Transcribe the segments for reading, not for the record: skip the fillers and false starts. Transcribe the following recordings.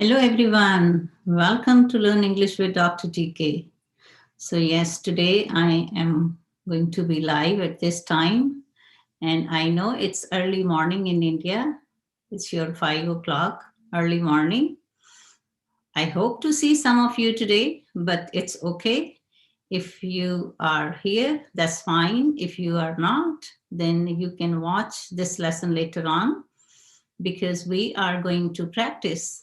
Hello everyone, welcome to Learn English with Dr. GK. So yes, today I am going to be live at this time, and I know it's early morning in India. It's your 5 o'clock early morning. I hope to see some of you today, but it's okay. If you are here, that's fine. If you are not, then you can watch this lesson later on because we are going to practice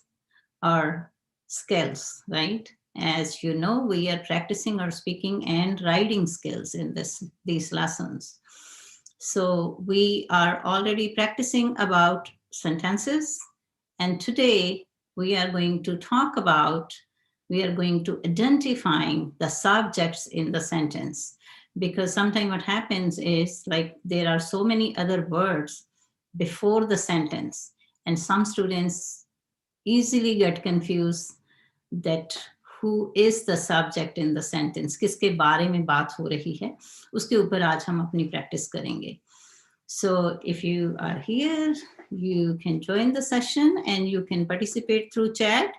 our skills, right? As you know, we are practicing our speaking and writing skills in these lessons. So we are already practicing about sentences, and today we are going to talk about, we are going to identifying the subjects in the sentence, because sometimes what happens is like there are so many other words before the sentence, and some students easily get confused that who is the subject in the sentence, किसके बारे में बात हो रही है, उसके ऊपर आज हम अपनी प्रैक्टिस करेंगे. So if you are here, you can join the session and you can participate through chat.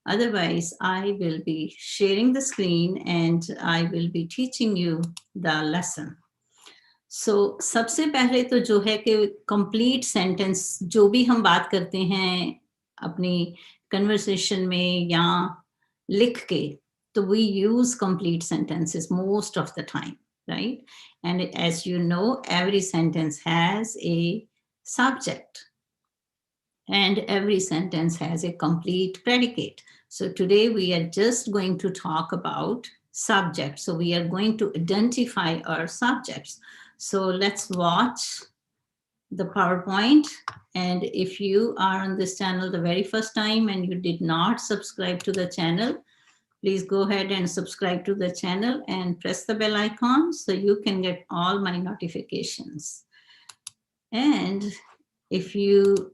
Otherwise, I will be sharing the screen and I will be teaching you the lesson. So सबसे पहले तो जो है कि complete sentence जो भी हम बात करते हैं अपनी conversation में या लिख के, तो we use complete sentences most of the time, right? And as you know, every sentence has a subject and every sentence has a complete predicate. So today we are just going to talk about subject. So we are going to identify our subjects. So let's watch the PowerPoint. And if you are on this channel the very first time and you did not subscribe to the channel, please go ahead and subscribe to the channel and press the bell icon so you can get all my notifications. And if you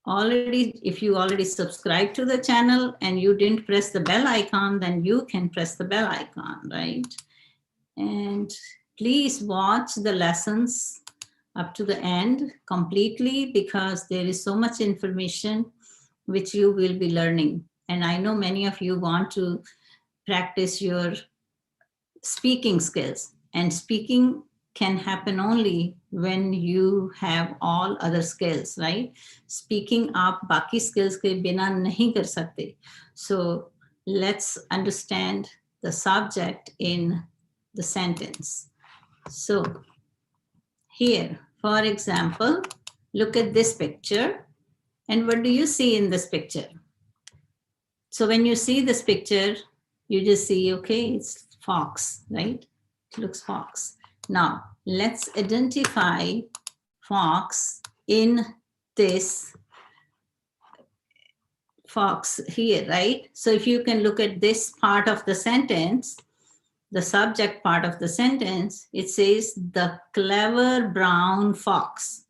already subscribed to the channel and you didn't press the bell icon, then you can press the bell icon, right? And please watch the lessons up to the end completely, because there is so much information which you will be learning. And I know many of you want to practice your speaking skills, and speaking can happen only when you have all other skills, right? Speaking आप बाकी skills के बिना नहीं कर सकते. So let's understand the subject in the sentence. So here, for example, look at this picture. And what do you see in this picture? So when you see this picture, you just see, okay, it's fox, right? It looks fox. Now, let's identify fox in this fox here, right? So if you can look at this part of the sentence, the subject part of the sentence, it says the clever brown fox.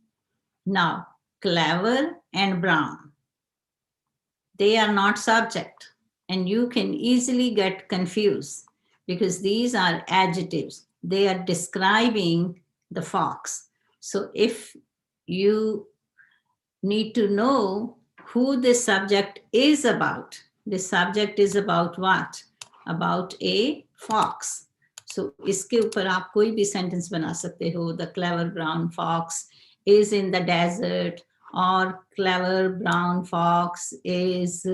Now, clever and brown, they are not subject, and you can easily get confused because these are adjectives. They are describing the fox. So if you need to know who this subject is about, this subject is about what? About a fox. So इसके ऊपर आप कोई भी sentence बना सकते हो. The clever brown fox is in the desert, or clever brown fox is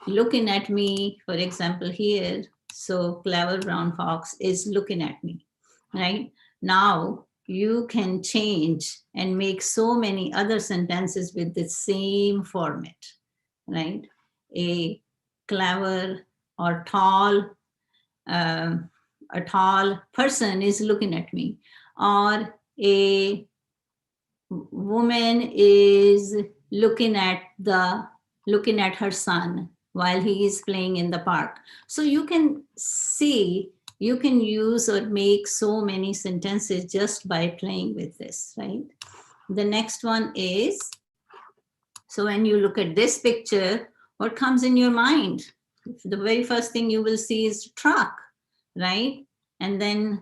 looking at me, for example, here. So clever brown fox is looking at me, right? Now you can change and make so many other sentences with the same format, right? A clever or tall, a tall person is looking at me, or a woman is looking at her son while he is playing in the park. So you can see, you can use or make so many sentences just by playing with this, right? The next one is, so when you look at this picture, what comes in your mind? The very first thing you will see is truck, right? And then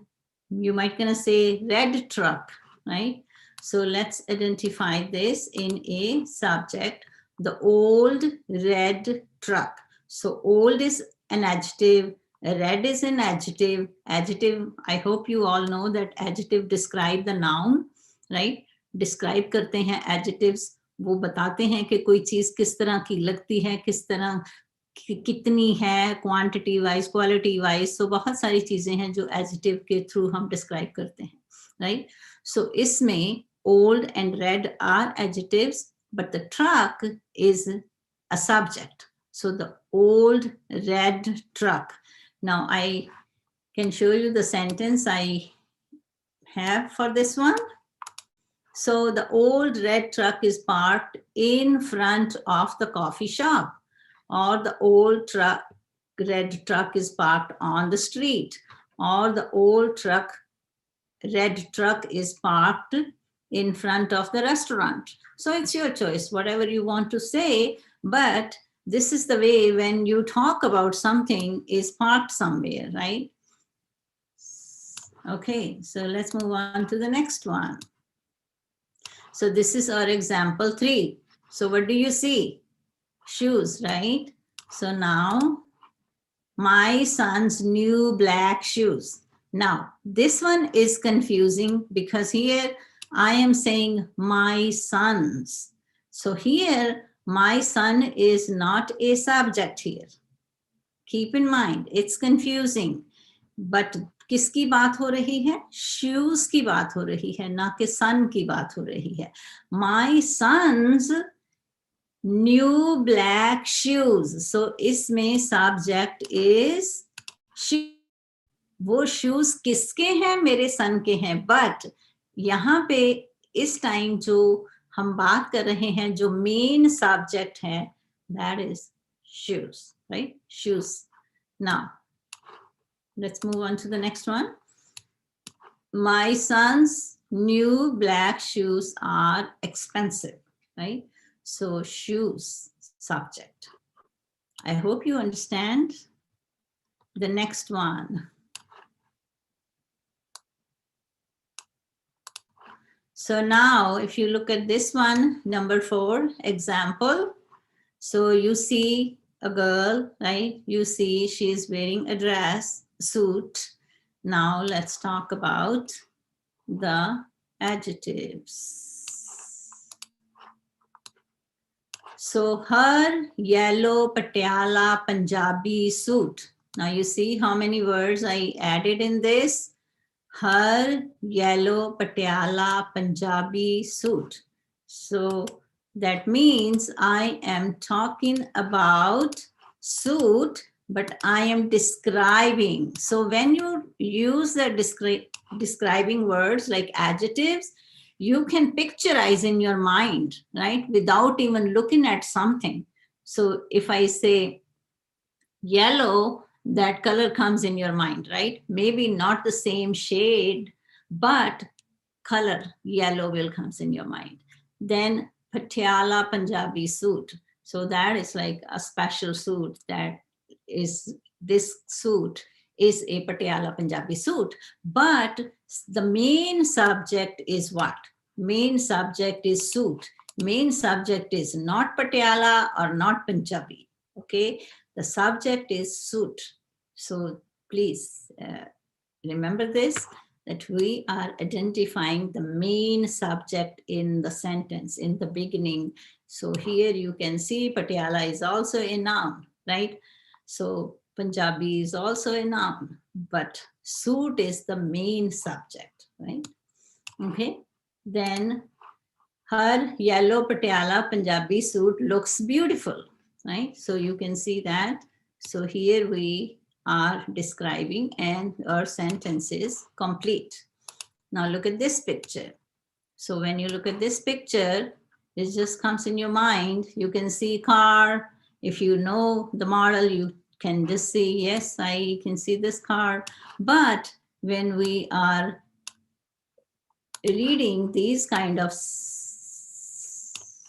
you might gonna say red truck, right? So let's identify this in a subject. the old red truck. So old is an adjective, red is an adjective. Adjective, I hope you all know that adjective describe the noun, right? Describe करते हैं adjectives, वो बताते हैं कि कोई चीज किस तरह की लगती है, किस तरह कितनी है, क्वांटिटी वाइज, क्वालिटी वाइज. सो बहुत सारी चीजें हैं जो एडजेक्टिव के थ्रू हम डिस्क्राइब करते हैं, राइट? सो इसमें old and red are adjectives, but the truck is a subject. So the old red truck. Now I can show you the sentence I have for this one. So the old red truck is parked in front of the coffee shop, or the old red truck is parked on the street, or the old red truck is parked in front of the restaurant. So it's your choice, whatever you want to say, but this is the way when you talk about something is parked somewhere, right? Okay, so let's move on to the next one. So this is our example 3. So what do you see? Shoes, right? So now, my son's new black shoes. Now, this one is confusing because here I am saying my son's. So here, my son is not a subject here. Keep in mind, it's confusing. But किसकी बात हो रही है? Shoes की बात हो रही है, ना कि son की बात हो रही है. My son's new black shoes. So इसमें subject is shoes. वो shoes किसके हैं? मेरे son के हैं. But यहाँ पे इस टाइम जो हम बात कर रहे हैं, जो main subject है, that is shoes, right? Shoes. Now, let's move on to the next one. My son's new black shoes are expensive, right? So shoes, subject. I hope you understand. The next one. So now, if you look at this one, number 4, example. So you see a girl, right? You see she's wearing a dress, suit. Now let's talk about the adjectives. So her yellow patiala Punjabi suit. Now you see how many words I added in this. Her yellow patiala Punjabi suit. So that means I am talking about suit, but I am describing. So when you use the describing words like adjectives, you can picturize in your mind, right? Without even looking at something. So if I say yellow, that color comes in your mind, right? Maybe not the same shade, but color, yellow will comes in your mind. Then Patiala Punjabi suit. So that is like a special suit that is, this suit is a Patiala Punjabi suit. But the main subject is what? Main subject is suit. Main subject is not Patiala or not Punjabi, okay? The subject is suit. So please remember this, that we are identifying the main subject in the sentence, in the beginning. So here you can see Patiala is also a noun, right? So Punjabi is also a noun, but suit is the main subject, right? Okay, then her yellow Patiala Punjabi suit looks beautiful, right? So you can see that. So here we are describing and our sentence is complete. Now look at this picture. So when you look at this picture, it just comes in your mind. You can see car. If you know the model, you can just say, yes, I can see this car. But when we are reading these kind of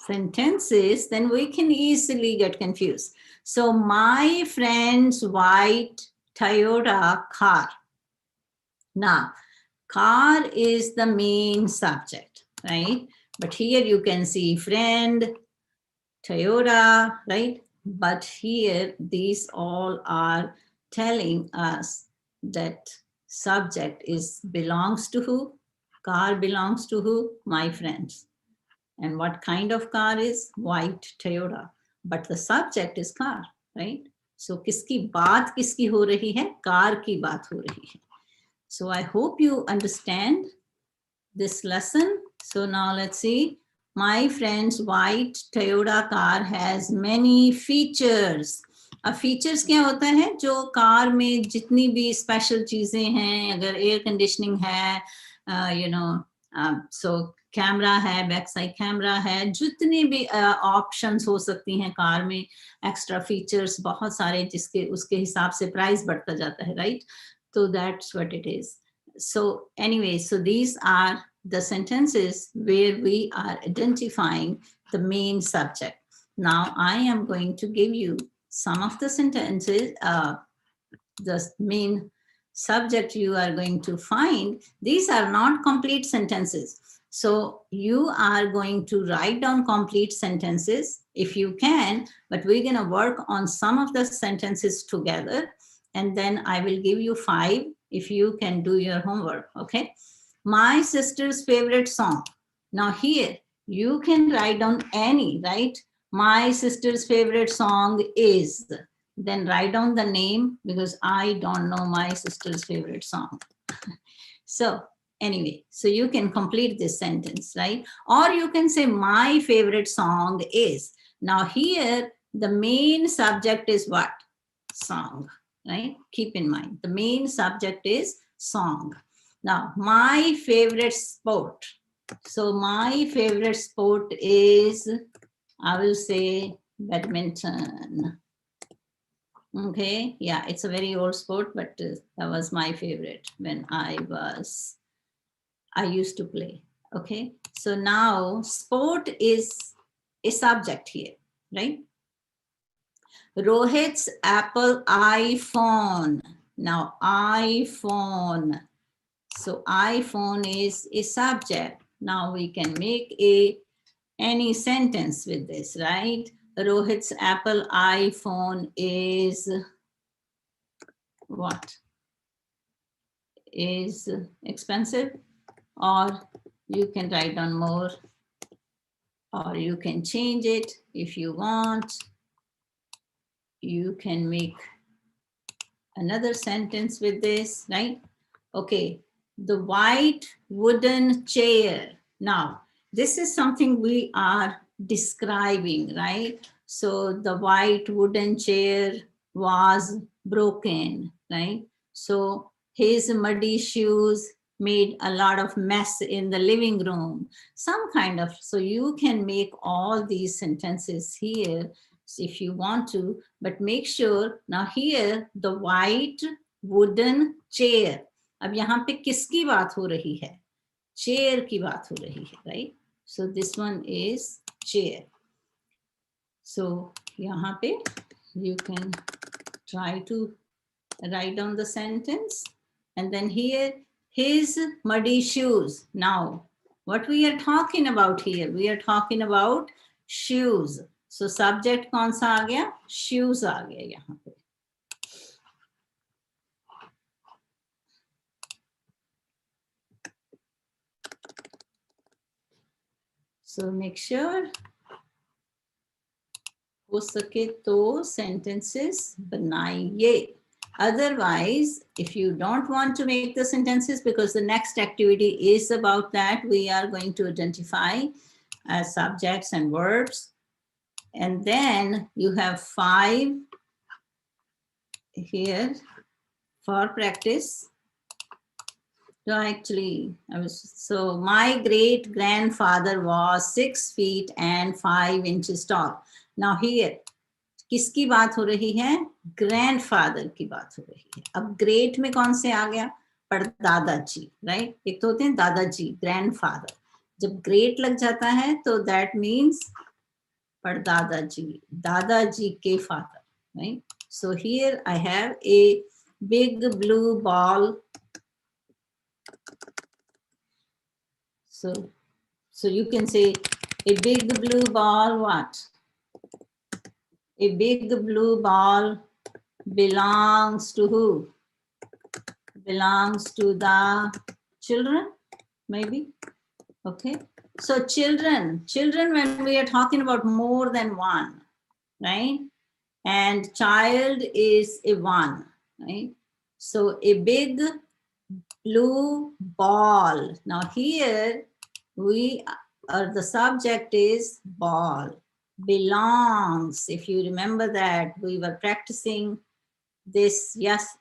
sentences, then we can easily get confused. So my friend's white Toyota car. Now, car is the main subject, right? But here you can see friend, Toyota, right? But here, these all are telling us that subject is belongs to who? Car belongs to who? My friends. And what kind of car is? White Toyota. But the subject is car, right? So किसकी बात किसकी हो रही है? Car की बात हो रही है. So I hope you understand this lesson. So now let's see. My friend's white Toyota car has many features. अब फीचर्स क्या होता है? जो कार में जितनी भी स्पेशल चीजें हैं, अगर एयर कंडीशनिंग है, यू नो, सो कैमरा है, बैक साइड कैमरा है, जितनी भी ऑप्शंस हो सकती हैं कार में, एक्स्ट्रा फीचर्स बहुत सारे, जिसके उसके हिसाब से प्राइस बढ़ता जाता है, राइट? तो that's what it is. So anyway, so these are the sentences where we are identifying the main subject. Now I am going to give you some of the sentences, the main subject you are going to find. These are not complete sentences. So you are going to write down complete sentences if you can, but we're going to work on some of the sentences together. And then I will give you 5 if you can do your homework, okay? My sister's favorite song. Now here, you can write down any, right? My sister's favorite song is, then write down the name because I don't know my sister's favorite song. So anyway, so you can complete this sentence, right? Or you can say my favorite song is. Now here, the main subject is what? Song, right? Keep in mind, the main subject is song. Now, my favorite sport. So my favorite sport is, I will say, badminton. Okay, yeah, it's a very old sport, but that was my favorite when I used to play. Okay, so now sport is a subject here, right? Rohit's Apple iPhone. Now iPhone. So iPhone is a subject. Now we can make any sentence with this, right? Rohit's Apple iPhone is what? Is expensive, or you can write down more, or you can change it if you want. You can make another sentence with this, right? Okay, the white wooden chair. Now, this is something we are describing, right? So the white wooden chair was broken, right? So his muddy shoes made a lot of mess in the living room. Some kind of, so you can make all these sentences here if you want to, but make sure now here the white wooden chair. अब यहाँ पे किसकी बात हो रही है? Chair की बात हो रही है, right? So this one is chair. So यहाँ पे you can try to write down the sentence. And then here, his muddy shoes. Now, what we are talking about here? We are talking about shoes. So subject कौन सा आ गया? Shoes आ गया यहाँ पे. So make sure हो सके तो sentences बनाइए. Otherwise, if you don't want to make the sentences, because the next activity is about that, we are going to identify subjects and verbs. And then you have 5 here for practice. So actually, so my great grandfather was 6 feet and 5 inches tall. Now here, किसकी बात हो रही है? Grandfather की बात हो रही है. अब ग्रेट में कौन से आ गया? परदादाजी, राइट? एक तो होते हैं दादाजी, ग्रैंडफादर. जब ग्रेट लग जाता है तो दैट मीन्स परदादाजी, दादाजी के father, right? So here I have a big blue ball. So you can say a big blue ball, what? A big blue ball belongs to who? Belongs to the children, maybe. Okay. So children, when we are talking about more than one, right? And child is a one, right? So a big blue ball. Now here we the subject is ball. Belongs. If you remember that we were practicing this, yes,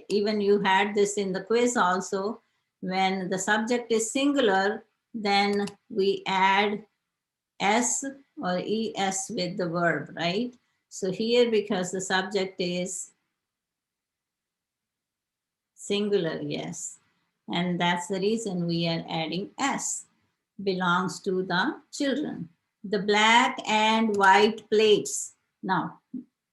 even you had this in the quiz also. When the subject is singular, then we add s or es with the verb, right? So here, because the subject is singular, yes, and that's the reason we are adding s. Belongs to the children. The black and white plates. Now,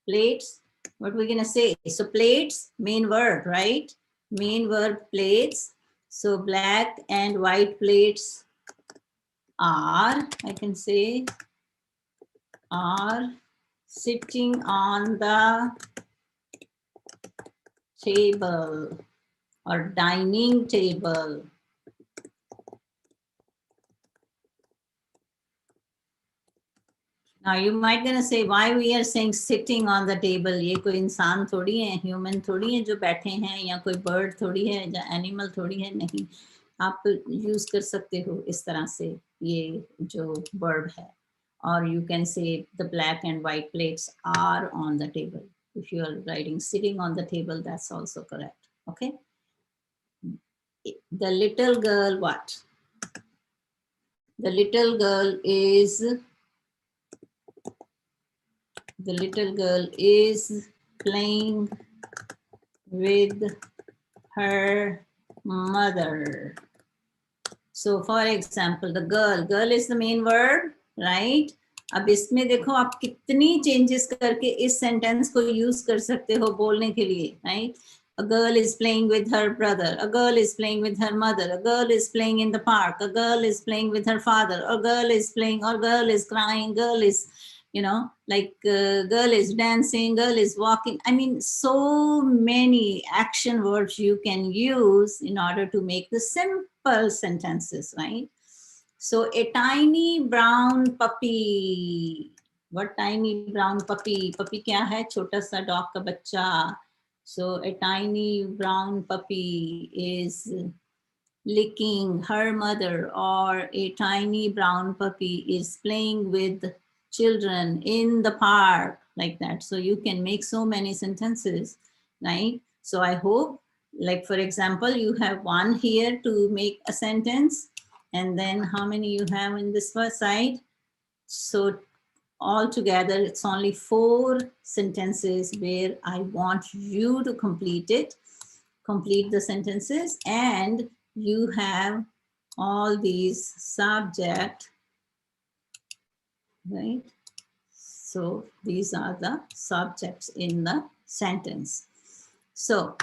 plates, what we're gonna say? So plates, main verb, right? Main verb, plates. So black and white plates are, I can say, are sitting on the table or dining table. Now you might gonna say why we are saying sitting on the table. ये कोई इंसान थोड़ी है, human थोड़ी है जो बैठे हैं, या कोई bird थोड़ी है, या animal थोड़ी है, नहीं. आप use कर सकते हो इस तरह से ये जो verb है. Or you can say the black and white plates are on the table. If you are writing sitting on the table, that's also correct. Okay. The little girl, what? The little girl is playing with her mother. So for example, the girl is the main verb, right? अब इसमें देखो आप कितनी changes करके इस sentence को use कर सकते हो बोलने के लिए, right? A girl is playing with her brother. A girl is playing with her mother. A girl is playing in the park. A girl is playing with her father. A girl is playing, or girl is crying. Girl is, like girl is dancing. Girl is walking. I mean, so many action verbs you can use in order to make the simple sentences, right? So a tiny brown puppy. What tiny brown puppy? Puppy क्या है? छोटा सा dog का बच्चा. So a tiny brown puppy is licking her mother, or a tiny brown puppy is playing with children in the park, like that. So you can make so many sentences, right? So I hope, like for example, you have one here to make a sentence, and then how many you have in this first side? So altogether, it's only 4 sentences where I want you to complete the sentences, and you have all these subject, right? So these are the subjects in the sentence. So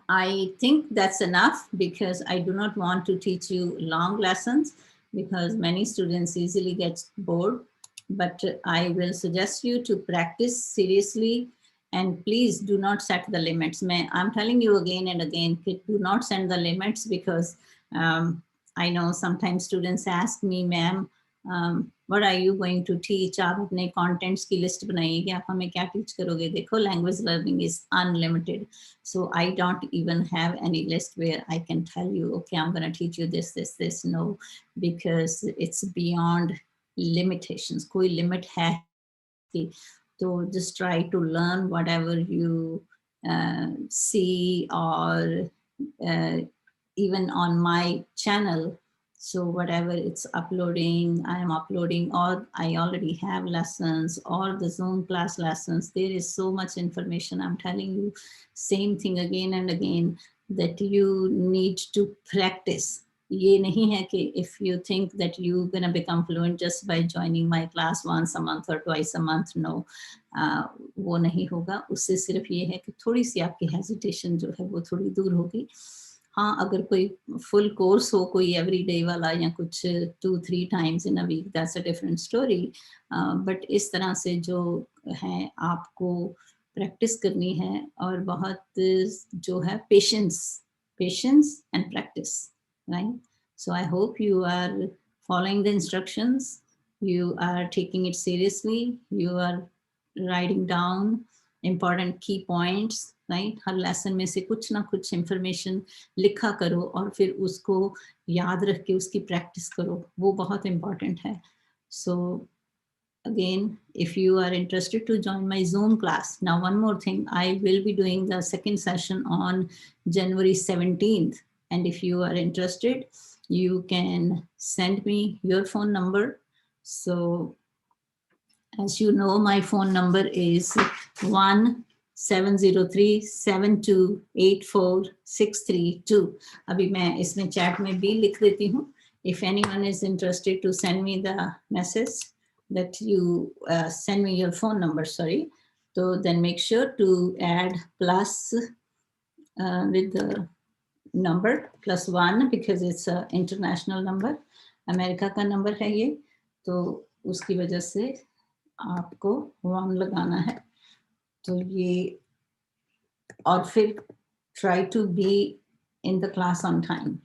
I think that's enough, because I do not want to teach you long lessons, because many students easily get bored. But I will suggest you to practice seriously, and please do not set the limits. I'm telling you again and again, do not set the limits, because I know sometimes students ask me, ma'am, what are you going to teach? आप अपने contents की list बनाइए कि आप हमें क्या teach करोगे? देखो, language learning is unlimited. So I don't even have any list where I can tell you, okay, I'm going to teach you this. No, because it's beyond limitations. कोई limit है कि, so just try to learn whatever you see, or even on my channel. So whatever it's uploading, I am uploading, or I already have lessons, or the Zoom class lessons. There is so much information. I'm telling you, same thing again and again, that you need to practice. ये नहीं है कि if you think that you're gonna become fluent just by joining my class once a month or twice a month, no, वो नहीं होगा. उससे सिर्फ ये है कि थोड़ी सी आपकी hesitation जो है वो थोड़ी दूर होगी. हाँ, अगर कोई फुल कोर्स हो, कोई एवरीडे वाला या कुछ 2-3 times in a week, that's a different story. But इस तरह से जो है आपको प्रैक्टिस करनी है, और बहुत जो है patience and practice, right? So I hope you are following the instructions, you are taking it seriously, you are writing down important key points, right? हर लेसन में से कुछ ना कुछ इंफॉर्मेशन लिखा करो और फिर उसको याद रख के उसकी प्रैक्टिस करो, वो बहुत इम्पॉर्टेंट है। सो again, if you are interested to join my Zoom class, now one more thing, I will be doing the second session on January 17th, and if you are interested, you can send me your phone number. So as you know, my phone number is 1703-7284-632. अभी मैं इसमें chat में भी लिख देती हूँ. If anyone is interested to send me the message that you send me your phone number, sorry, so then make sure to add plus with the number +1 because it's a international number. America का number है ये, तो उसकी वजह से आपको 1 लगाना है। तो ये, और फिर try to be in the class on time.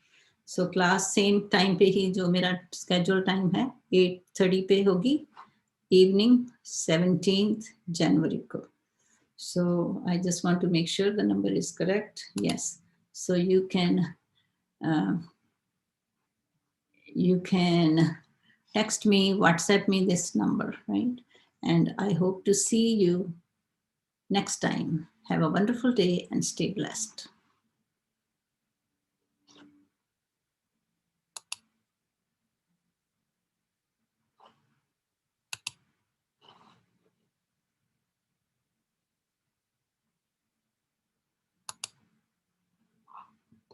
So class same time पे ही जो मेरा स्केड्यूल टाइम है 8:30 पे होगी, इवनिंग 17th जनवरी को। So I just want to make sure the number is correct. Yes. So you can text me, WhatsApp me this number, right? And I hope to see you next time. Have a wonderful day and stay blessed.